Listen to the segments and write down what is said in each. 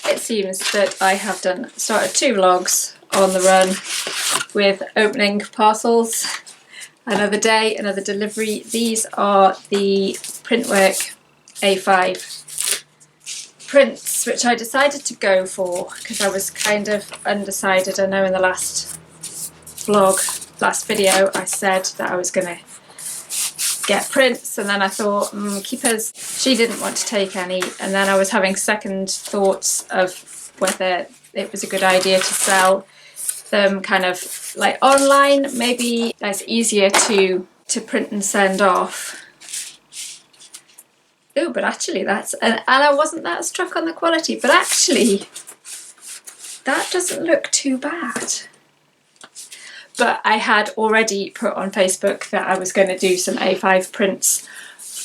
it seems that I have started 2 vlogs on the run with opening parcels. Another day, another delivery. These are the Printwork A5 prints, which I decided to go for because I was kind of undecided. I know in the last video, I said that I was going to get prints, and then I thought, Keepers, she didn't want to take any, and then I was having second thoughts of whether it was a good idea to sell them kind of like online. Maybe that's easier to print and send off. Oh, but actually that's, and I wasn't that struck on the quality, but actually that doesn't look too bad. But I had already put on Facebook that I was going to do some A5 prints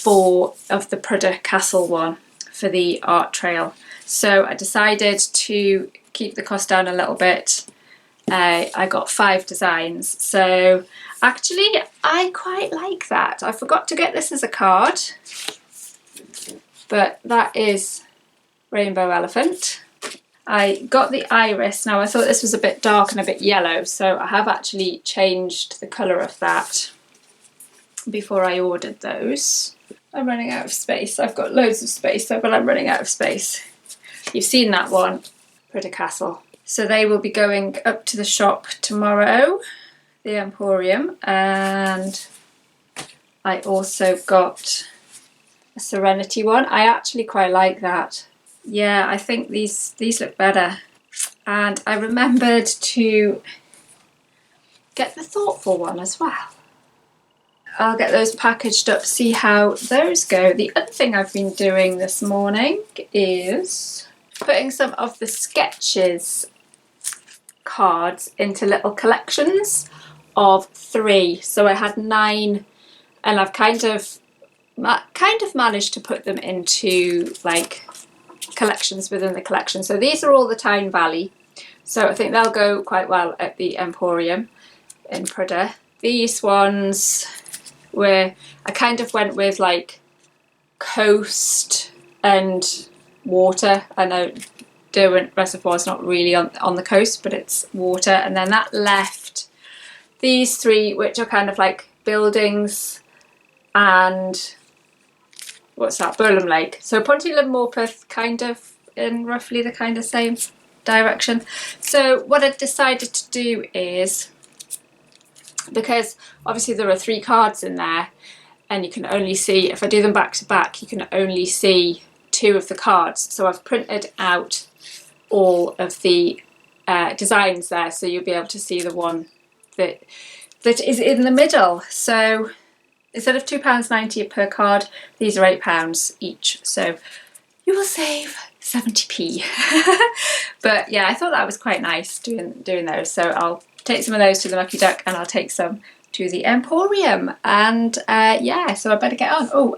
of the Prudhoe Castle one for the art trail. So I decided to keep the cost down a little bit. I got 5 designs. So actually I quite like that. I forgot to get this as a card, but that is Rainbow Elephant. I got the iris. Now I thought this was a bit dark and a bit yellow, so I have actually changed the colour of that before I ordered those. I'm running out of space. I've got loads of space, but I'm running out of space. You've seen that one, Prudhoe Castle. So they will be going up to the shop tomorrow, the Emporium, and I also got a Serenity one. I actually quite like that. Yeah, I think these look better. And I remembered to get the Thoughtful one as well. I'll get those packaged up, see how those go. The other thing I've been doing this morning is putting some of the sketches cards into little collections of 3. So I had 9, and I've kind of managed to put them into like collections within the collection. So these are all the Tyne Valley, so I think they'll go quite well at the Emporium in Prudhoe. These ones were, I kind of went with like coast and water. I know Derwent Reservoir is not really on the coast, but it's water. And then that left these 3, which are kind of like buildings and what's that, Burlam Lake. So Pontyl and Morpeth kind of in roughly the kind of same direction. So what I decided to do is, because obviously there are 3 cards in there and you can only see, if I do them back to back, you can only see 2 of the cards. So I've printed out all of the designs there, so you'll be able to see the one that is in the middle. So instead of £2.90 per card, these are £8 each. So you will save 70p. But yeah, I thought that was quite nice doing those. So I'll take some of those to the Mucky Duck, and I'll take some to the Emporium. And yeah, so I better get on. Oh,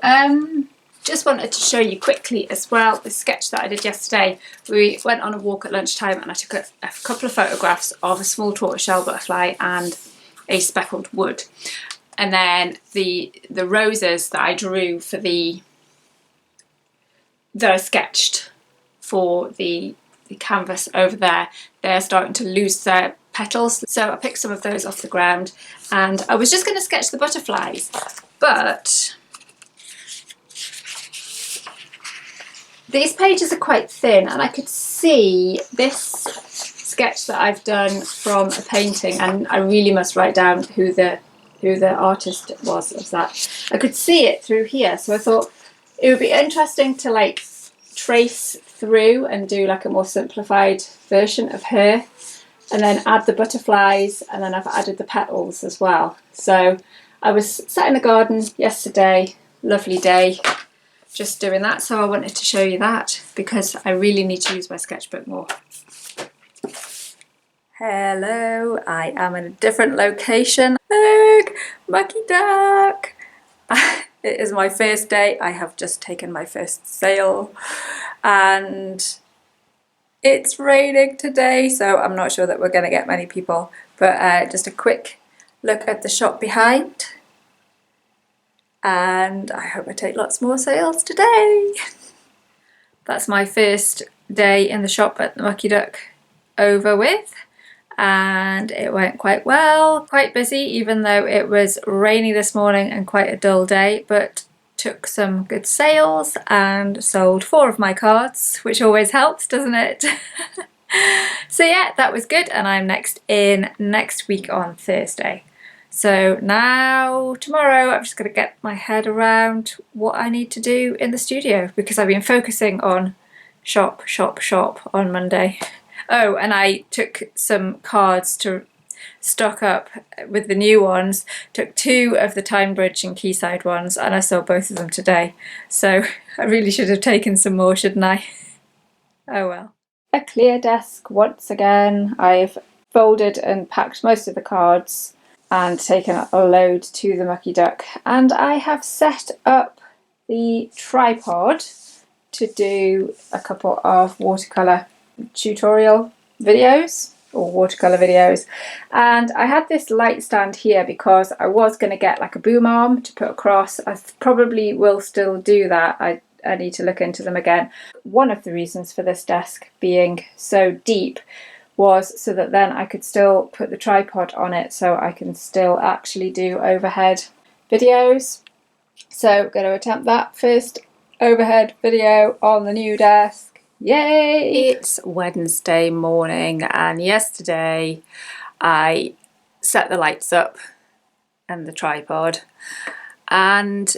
just wanted to show you quickly as well the sketch that I did yesterday. We went on a walk at lunchtime and I took a couple of photographs of a small tortoiseshell butterfly and a speckled wood. And then the roses that I drew for that I sketched for the canvas over there, they're starting to lose their petals. So I picked some of those off the ground, and I was just going to sketch the butterflies, but these pages are quite thin, and I could see this sketch that I've done from a painting, and I really must write down who the artist was of that. I could see it through here, so I thought it would be interesting to like trace through and do like a more simplified version of her, and then add the butterflies, and then I've added the petals as well. So I was sat in the garden yesterday, lovely day, just doing that, so I wanted to show you that because I really need to use my sketchbook more. Hello, I am in a different location. Look, Mucky Duck! It is my first day. I have just taken my first sale and it's raining today, so I'm not sure that we're going to get many people, but just a quick look at the shop behind, and I hope I take lots more sales today. That's my first day in the shop at the Mucky Duck over with, and it went quite well, quite busy even though it was rainy this morning and quite a dull day, but took some good sales and sold 4 of my cards, which always helps, doesn't it? So yeah, that was good, and I'm next week on Thursday. So now tomorrow I've just got to get my head around what I need to do in the studio, because I've been focusing on shop on Monday. Oh, and I took some cards to stock up with the new ones. Took 2 of the Timebridge and Quayside ones, and I sold both of them today. So I really should have taken some more, shouldn't I? Oh well. A clear desk once again. I've folded and packed most of the cards and taken a load to the Mucky Duck, and I have set up the tripod to do a couple of watercolour tutorial videos or watercolour videos. And I had this light stand here because I was going to get like a boom arm to put across. I probably will still do that. I need to look into them again. One of the reasons for this desk being so deep was so that then I could still put the tripod on it, so I can still actually do overhead videos. So I'm going to attempt that first overhead video on the new desk. Yay! It's Wednesday morning, and yesterday I set the lights up and the tripod, and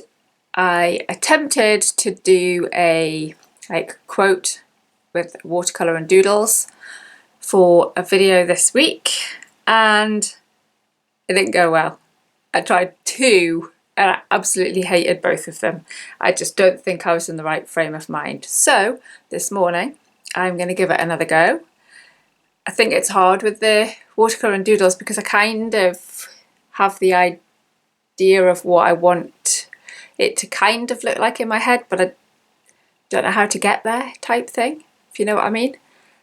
I attempted to do a quote with watercolour and doodles for a video this week, and it didn't go well. I tried 2 and I absolutely hated both of them. I just don't think I was in the right frame of mind. So this morning I'm going to give it another go. I think it's hard with the watercolour and doodles because I kind of have the idea of what I want it to kind of look like in my head, but I don't know how to get there, type thing, if you know what I mean.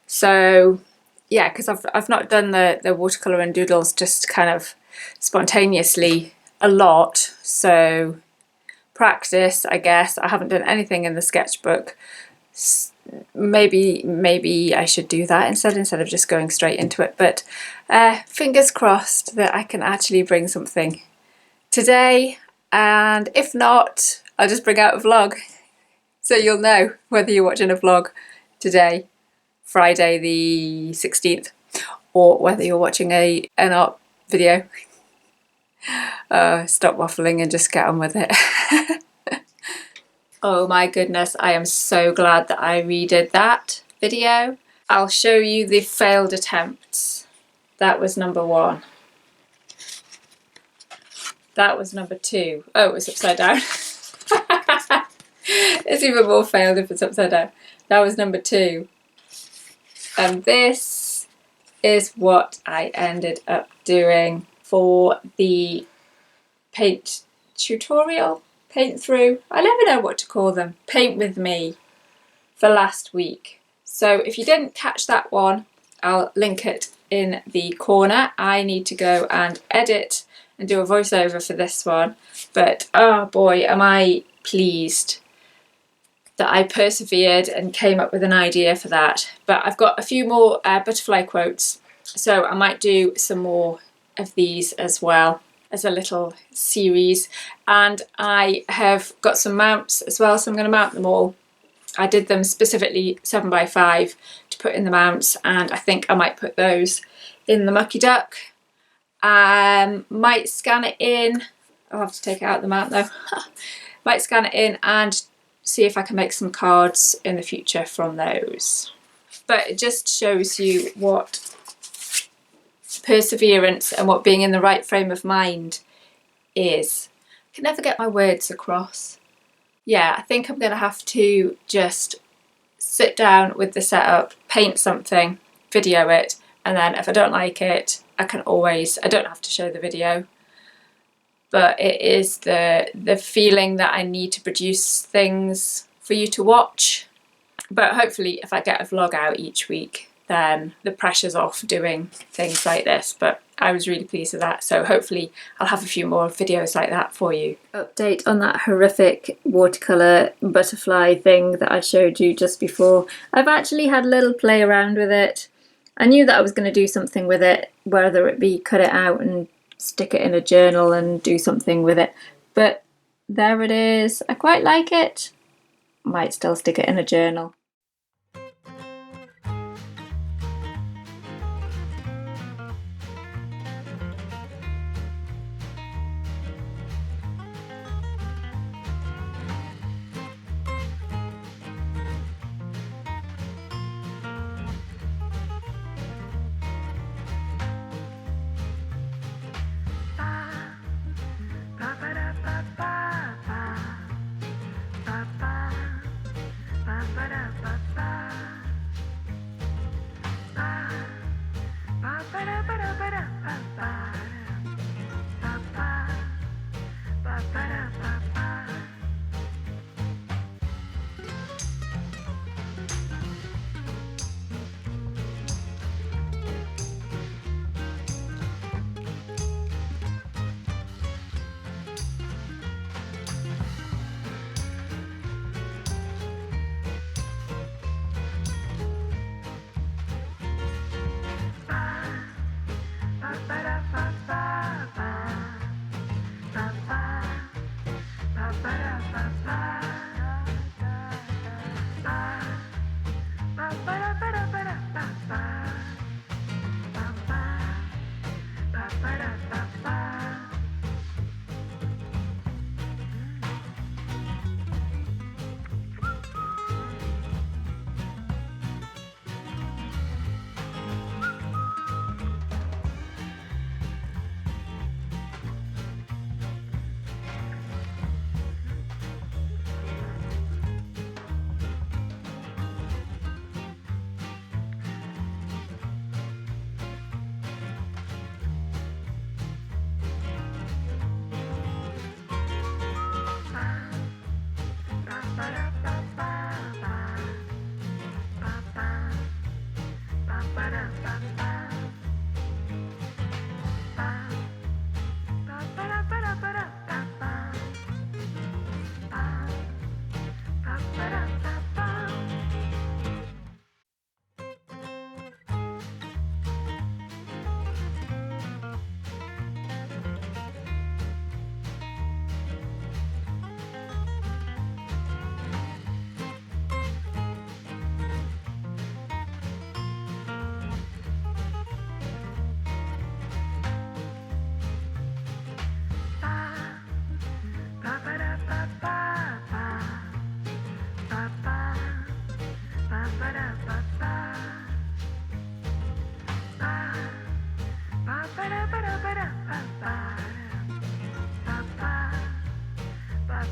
So yeah, because I've not done the watercolour and doodles just kind of spontaneously a lot, so practice, I guess. I haven't done anything in the sketchbook. Maybe I should do that instead of just going straight into it, but fingers crossed that I can actually bring something today, and if not, I'll just bring out a vlog so you'll know whether you're watching a vlog today, Friday the 16th, or whether you're watching an art video. Stop waffling and just get on with it. Oh my goodness, I am so glad that I redid that video. I'll show you the failed attempts. That was number 1. That was number 2. Oh, it was upside down. It's even more failed if it's upside down. That was number 2. And this is what I ended up doing for the paint tutorial, paint through, I never know what to call them, paint with me, for last week. So if you didn't catch that one, I'll link it in the corner. I need to go and edit and do a voiceover for this one, but oh boy, am I pleased that I persevered and came up with an idea for that. But I've got a few more butterfly quotes, so I might do some more of these as well as a little series. And I have got some mounts as well, so I'm going to mount them all. I did them specifically 7x5 to put in the mounts, and I think I might put those in the Mucky Duck. Might scan it in. I'll have to take it out the mount though. Might scan it in and see if I can make some cards in the future from those. But it just shows you what perseverance and what being in the right frame of mind is. I can never get my words across. Yeah, I think I'm going to have to just sit down with the setup, paint something, video it, and then if I don't like it, I don't have to show the video. But it is the feeling that I need to produce things for you to watch. But hopefully if I get a vlog out each week, then the pressure's off doing things like this. But I was really pleased with that, so hopefully I'll have a few more videos like that for you. Update on that horrific watercolour butterfly thing that I showed you just before. I've actually had a little play around with it. I knew that I was going to do something with it, whether it be cut it out and stick it in a journal and do something with it, but there it is. I quite like it. Might still stick it in a journal.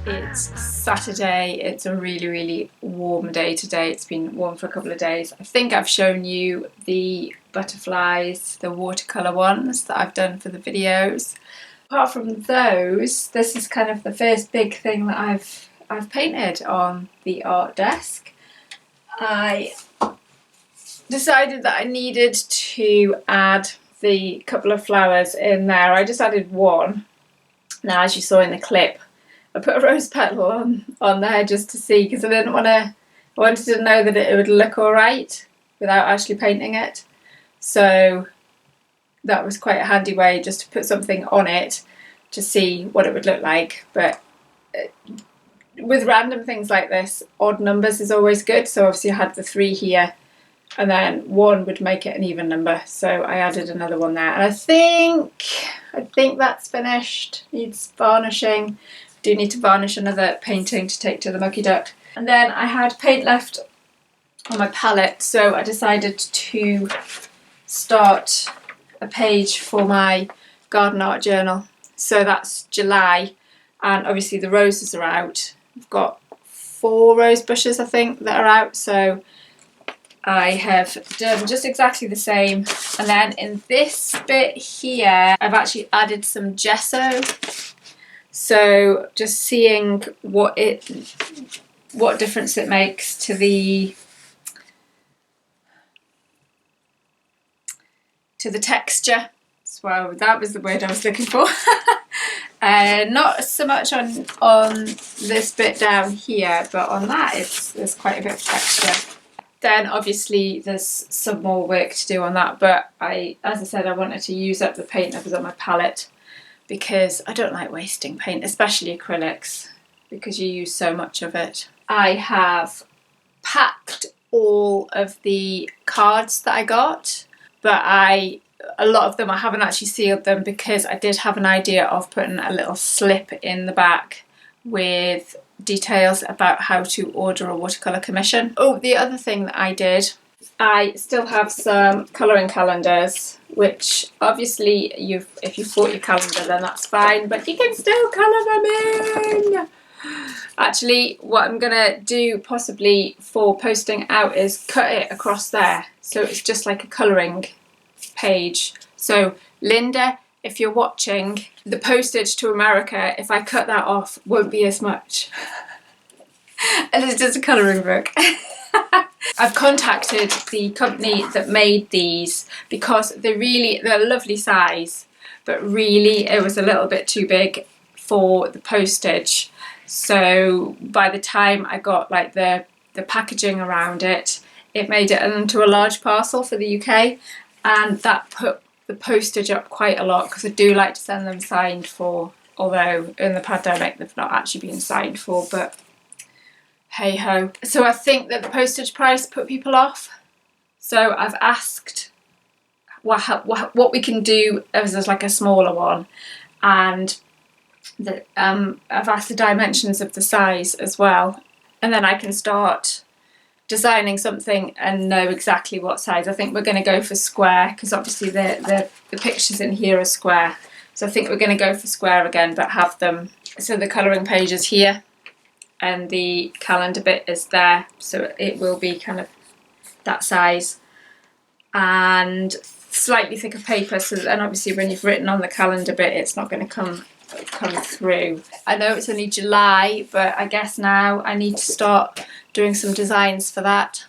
It's Saturday, it's a really warm day today. It's been warm for a couple of days. I think I've shown you the butterflies, the watercolour ones that I've done for the videos. Apart from those, this is kind of the first big thing that I've painted on the art desk. I decided that I needed to add the couple of flowers in there. I just added one. Now, as you saw in the clip, I put a rose petal on there just to see, because I wanted to know that it would look alright without actually painting it. So that was quite a handy way just to put something on it to see what it would look like. But with random things like this, odd numbers is always good. So obviously I had the 3 here, and then 1 would make it an even number. So I added another one there. And I think that's finished. Needs varnishing. Do need to varnish another painting to take to the Mucky Duck. And then I had paint left on my palette, so I decided to start a page for my garden art journal. So that's July, and obviously the roses are out. I've got 4 rose bushes, I think, that are out, so I have done just exactly the same. And then in this bit here, I've actually added some gesso. So just seeing what difference it makes to the to the texture. So that was the word I was looking for. Not so much on this bit down here, but on that there's quite a bit of texture. Then obviously there's some more work to do on that, but as I said, I wanted to use up the paint that was on my palette because I don't like wasting paint, especially acrylics, because you use so much of it. I have packed all of the cards that I got, but a lot of them I haven't actually sealed them because I did have an idea of putting a little slip in the back with details about how to order a watercolour commission. Oh, the other thing that I did, I still have some colouring calendars, which obviously if you've bought your calendar then that's fine, but you can still colour them in. Actually, what I'm gonna do possibly for posting out is cut it across there, so it's just like a colouring page. So Linda, if you're watching, the postage to America, if I cut that off, won't be as much. And it's just a colouring book. I've contacted the company that made these because they're a lovely size, but really it was a little bit too big for the postage. So by the time I got like the packaging around it, it made it into a large parcel for the UK, and that put the postage up quite a lot because I do like to send them signed for, although in the pandemic they've not actually been signed for, but hey ho. So I think that the postage price put people off. So I've asked what we can do as like a smaller one, and I've asked the dimensions of the size as well, and then I can start designing something and know exactly what size. I think we're going to go for square because obviously the pictures in here are square, so I think we're going to go for square again, but have them so the colouring page is here and the calendar bit is there, so it will be kind of that size, and slightly thicker paper, so that then obviously when you've written on the calendar bit it's not going to come through. I know it's only July, but I guess now I need to start doing some designs for that.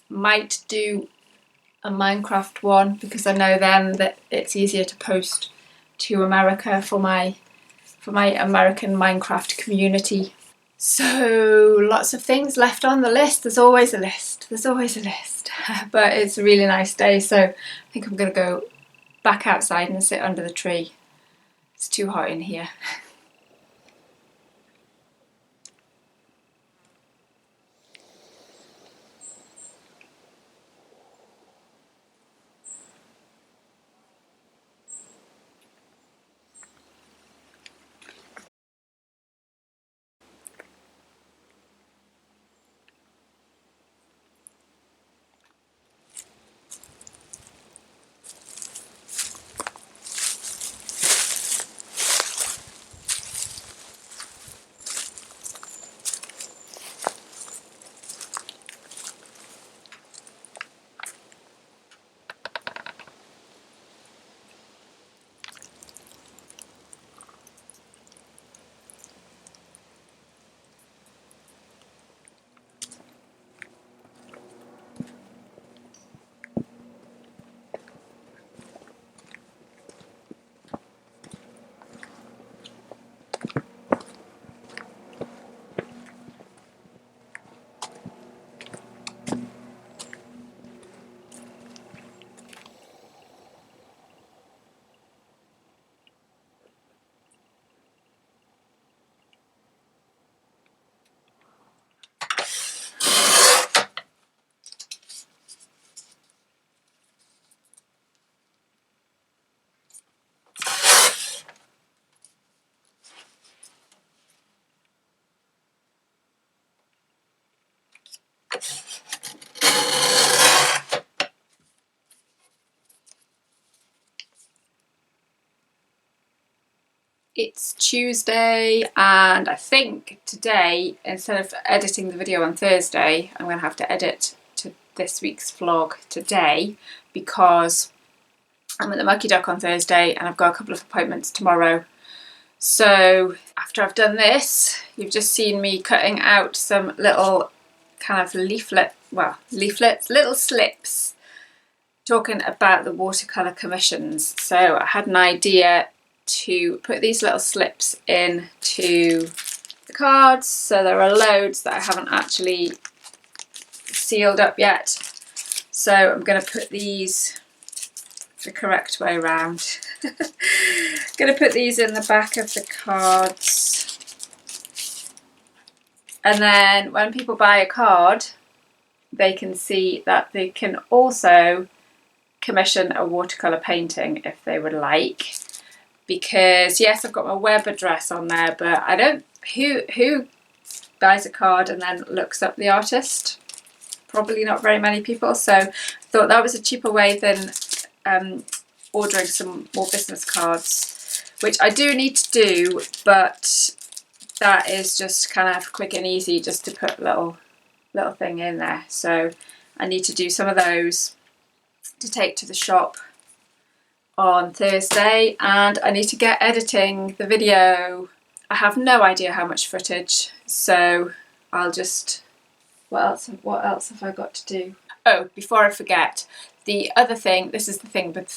Might do a Minecraft one because I know then that it's easier to post to America for my American Minecraft community. So lots of things left on the list. There's always a list. But it's a really nice day, so I think I'm going to go back outside and sit under the tree. It's too hot in here. It's Tuesday, and I think today, instead of editing the video on Thursday, I'm going to have to edit to this week's vlog today because I'm at the Mucky Duck on Thursday and I've got a couple of appointments tomorrow. So after I've done this, you've just seen me cutting out some little kind of leaflets, little slips talking about the watercolour commissions. So I had an idea to put these little slips into the cards. So there are loads that I haven't actually sealed up yet. So I'm going to put these the correct way around. Going to put these in the back of the cards. And then when people buy a card, they can see that they can also commission a watercolour painting if they would like. Because yes, I've got my web address on there, but I don't, who buys a card and then looks up the artist? Probably not very many people. So I thought that was a cheaper way than ordering some more business cards, which I do need to do, but that is just kind of quick and easy, just to put a little thing in there. So I need to do some of those to take to the shop on Thursday, and I need to get editing the video. I have no idea how much footage, so I'll just, what else have I got to do? Oh, before I forget, the other thing, this is the thing with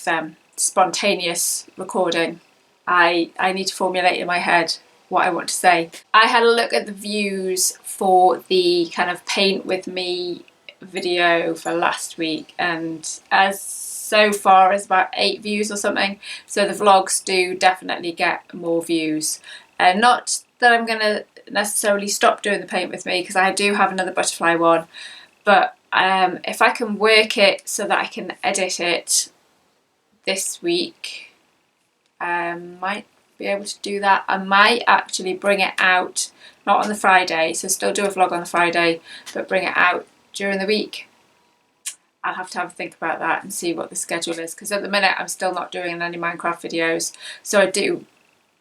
spontaneous recording. I need to formulate in my head what I want to say. I had a look at the views for the kind of paint with me video for last week, and as so far as about 8 views or something. So the vlogs do definitely get more views. Not that I'm going to necessarily stop doing the paint with me, because I do have another butterfly one, but if I can work it so that I can edit it this week, might be able to do that. I might actually bring it out, not on the Friday, so still do a vlog on the Friday, but bring it out during the week. I'll have to have a think about that and see what the schedule is, because at the minute I'm still not doing any Minecraft videos, so I do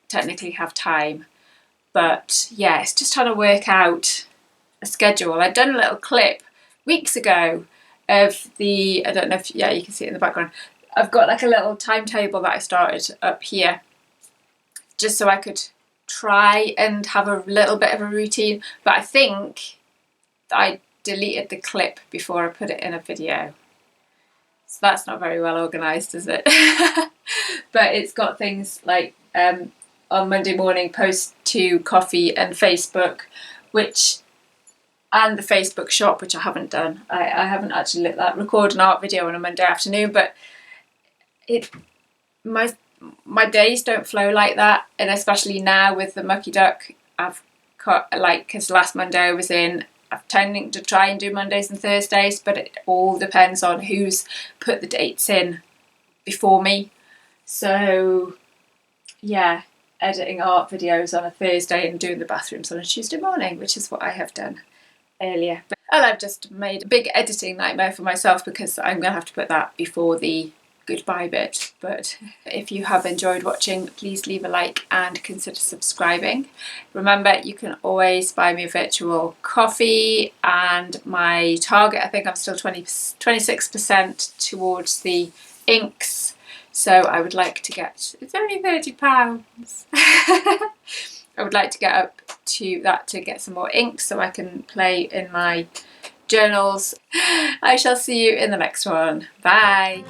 technically have time. But yeah, it's just trying to work out a schedule. I'd done a little clip weeks ago of the, I don't know if, yeah, you can see it in the background. I've got like a little timetable that I started up here, just so I could try and have a little bit of a routine, but I think I deleted the clip before I put it in a video. So that's not very well organised, is it? But it's got things like on Monday morning post to coffee and Facebook, and the Facebook shop, which I haven't done. I haven't actually record an art video on a Monday afternoon, but my days don't flow like that, and especially now with the Mucky Duck, I've got, like, because last Monday I was in, I'm tending to try and do Mondays and Thursdays, but it all depends on who's put the dates in before me. So yeah, editing art videos on a Thursday and doing the bathrooms on a Tuesday morning, which is what I have done earlier. And I've just made a big editing nightmare for myself, because I'm going to have to put that before the goodbye bit. But if you have enjoyed watching, please leave a like and consider subscribing. Remember, you can always buy me a virtual coffee, and my target, I think I'm still 26% towards the inks, so I would like to get, it's only £30. I would like to get up to that to get some more ink so I can play in my journals. I shall see you in the next one. Bye.